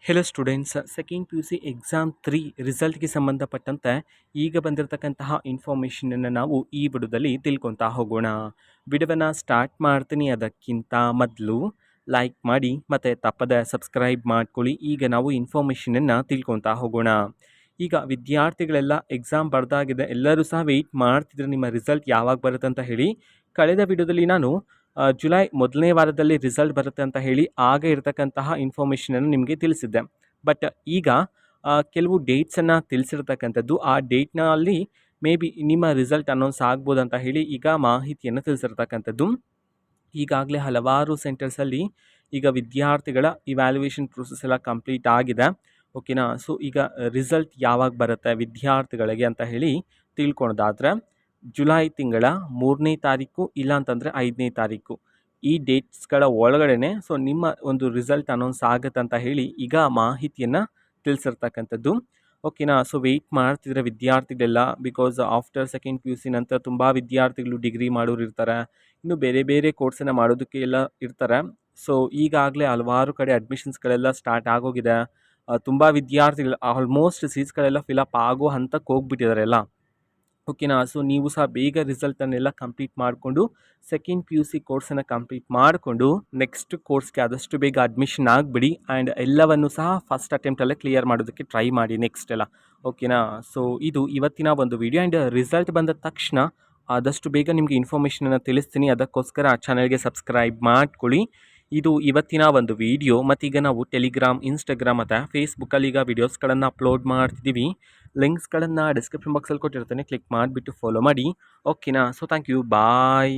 Hello students, second P U C exam 3 ರಿಸಲ್ಟ್ಗೆ ಸಂಬಂಧಪಟ್ಟಂತೆ ಈಗ ಬಂದಿರತಕ್ಕಂತಹ ಇನ್ಫಾರ್ಮೇಷನನ್ನು ನಾವು ಈ ವಿಡಿಯೋದಲ್ಲಿ ತಿಳ್ಕೊತಾ ಹೋಗೋಣ. ವಿಡಿಯೋವನ್ನು ಸ್ಟಾರ್ಟ್ ಮಾಡ್ತೀನಿ. ಅದಕ್ಕಿಂತ ಮೊದಲು ಲೈಕ್ ಮಾಡಿ ಮತ್ತು ತಪ್ಪದೆ ಸಬ್ಸ್ಕ್ರೈಬ್ ಮಾಡ್ಕೊಳ್ಳಿ. ಈಗ ನಾವು ಇನ್ಫಾರ್ಮೇಷನನ್ನು ತಿಳ್ಕೊತಾ ಹೋಗೋಣ. ಈಗ ವಿದ್ಯಾರ್ಥಿಗಳೆಲ್ಲ ಎಕ್ಸಾಮ್ ಬರ್ದಾಗಿದೆ, ಎಲ್ಲರೂ ಸಹ ವೆಯ್ಟ್ ಮಾಡ್ತಿದ್ರೆ ನಿಮ್ಮ ರಿಸಲ್ಟ್ ಯಾವಾಗ ಬರುತ್ತೆ ಅಂತ ಹೇಳಿ. ಕಳೆದ ವಿಡಿಯೋದಲ್ಲಿ ನಾನು ಜುಲೈ ಮೊದಲನೇ ವಾರದಲ್ಲಿ ರಿಸಲ್ಟ್ ಬರುತ್ತೆ ಅಂತ ಹೇಳಿ ಆಗ ಇರತಕ್ಕಂತಹ ಇನ್ಫಾರ್ಮೇಷನನ್ನು ನಿಮಗೆ ತಿಳಿಸಿದ್ದೆ. ಬಟ್ ಈಗ ಕೆಲವು ಡೇಟ್ಸನ್ನು ತಿಳಿಸಿರ್ತಕ್ಕಂಥದ್ದು, ಆ ಡೇಟ್ನಲ್ಲಿ ಮೇ ಬಿ ನಿಮ್ಮ ರಿಸಲ್ಟ್ ಅನೌನ್ಸ್ ಆಗ್ಬೋದು ಅಂತ ಹೇಳಿ ಈಗ ಮಾಹಿತಿಯನ್ನು ತಿಳಿಸಿರ್ತಕ್ಕಂಥದ್ದು. ಈಗಾಗಲೇ ಹಲವಾರು ಸೆಂಟರ್ಸಲ್ಲಿ ಈಗ ವಿದ್ಯಾರ್ಥಿಗಳ ಇವ್ಯಾಲ್ಯೂಯೇಷನ್ ಪ್ರೊಸೆಸ್ ಎಲ್ಲ ಕಂಪ್ಲೀಟ್ ಆಗಿದೆ. ಓಕೆನಾ. ಸೊ ಈಗ ರಿಸಲ್ಟ್ ಯಾವಾಗ ಬರುತ್ತೆ ವಿದ್ಯಾರ್ಥಿಗಳಿಗೆ ಅಂತ ಹೇಳಿ ತಿಳ್ಕೊಳೋದಾದರೆ, ಜುಲೈ ತಿಂಗಳ 3ನೇ ತಾರೀಕು ಇಲ್ಲ ಅಂತಂದರೆ 5ನೇ ತಾರೀಕು ಈ ಡೇಟ್ಸ್ಗಳ ಒಳಗಡೆ ಸೊ ನಿಮ್ಮ ಒಂದು ರಿಸಲ್ಟ್ ಅನೌನ್ಸ್ ಆಗುತ್ತೆ ಅಂತ ಹೇಳಿ ಈಗ ಮಾಹಿತಿಯನ್ನು ತಿಳಿಸಿರ್ತಕ್ಕಂಥದ್ದು. ಓಕೆನಾ. ಸೊ ವೆಯ್ಟ್ ಮಾಡ್ತಿದ್ರೆ ವಿದ್ಯಾರ್ಥಿಗಳೆಲ್ಲ, because after second P U C ನಂತರ ತುಂಬ ವಿದ್ಯಾರ್ಥಿಗಳು ಡಿಗ್ರಿ ಮಾಡೋರು ಇರ್ತಾರೆ, ಇನ್ನು ಬೇರೆ ಬೇರೆ ಕೋರ್ಸನ್ನು ಮಾಡೋದಕ್ಕೆ ಎಲ್ಲ ಇರ್ತಾರೆ. ಸೊ ಈಗಾಗಲೇ ಹಲವಾರು ಕಡೆ ಅಡ್ಮಿಷನ್ಸ್ಗಳೆಲ್ಲ ಸ್ಟಾರ್ಟ್ ಆಗೋಗಿದೆ. ತುಂಬ ವಿದ್ಯಾರ್ಥಿಗಳು ಆಲ್ಮೋಸ್ಟ್ ಸೀಟ್ಸ್ಗಳೆಲ್ಲ ಫಿಲಪ್ ಆಗೋ ಹಂತಕ್ಕೆ ಹೋಗ್ಬಿಟ್ಟಿದ್ದಾರೆ ಎಲ್ಲ. ಓಕೆನಾ. ಸೊ ನೀವು ಸಹ ಬೇಗ ರಿಸಲ್ಟನ್ನೆಲ್ಲ ಕಂಪ್ಲೀಟ್ ಮಾಡಿಕೊಂಡು ಸೆಕೆಂಡ್ ಪಿ ಯು ಸಿ ಕೋರ್ಸನ್ನು ಕಂಪ್ಲೀಟ್ ಮಾಡಿಕೊಂಡು ನೆಕ್ಸ್ಟ್ ಕೋರ್ಸ್ಗೆ ಆದಷ್ಟು ಬೇಗ ಅಡ್ಮಿಷನ್ ಆಗಿಬಿಡಿ. ಆ್ಯಂಡ್ ಎಲ್ಲವನ್ನು ಸಹ ಫಸ್ಟ್ ಅಟೆಂಪ್ಟಲ್ಲೇ ಕ್ಲಿಯರ್ ಮಾಡೋದಕ್ಕೆ ಟ್ರೈ ಮಾಡಿ ನೆಕ್ಸ್ಟ್ ಎಲ್ಲ. ಓಕೆನಾ. ಸೊ ಇದು ಇವತ್ತಿನ ಒಂದು ವಿಡಿಯೋ. ಆ್ಯಂಡ್ ರಿಸಲ್ಟ್ ಬಂದ ತಕ್ಷಣ ಆದಷ್ಟು ಬೇಗ ನಿಮಗೆ ಇನ್ಫಾರ್ಮೇಷನನ್ನು ತಿಳಿಸ್ತೀನಿ. ಅದಕ್ಕೋಸ್ಕರ ಆ ಚಾನಲ್ಗೆ ಸಬ್ಸ್ಕ್ರೈಬ್ ಮಾಡ್ಕೊಳ್ಳಿ. ಇದು ಇವತ್ತಿನ ಒಂದು ವಿಡಿಯೋ. ಮತ್ತೀಗ ನಾವು ಟೆಲಿಗ್ರಾಮ್, ಇನ್ಸ್ಟಾಗ್ರಾಮ್ ಮತ್ತು ಫೇಸ್ಬುಕ್ಕಲ್ಲಿ ಈಗ ವೀಡಿಯೋಸ್ಗಳನ್ನು ಅಪ್ಲೋಡ್ ಮಾಡ್ತಿದ್ದೀವಿ. ಲಿಂಕ್ಸ್ಗಳನ್ನು ಡಿಸ್ಕ್ರಿಪ್ಷನ್ ಬಾಕ್ಸಲ್ಲಿ ಕೊಟ್ಟಿರ್ತೀನಿ, ಕ್ಲಿಕ್ ಮಾಡಿಬಿಟ್ಟು ಫಾಲೋ ಮಾಡಿ. ಓಕೆನಾ. So thank you, bye.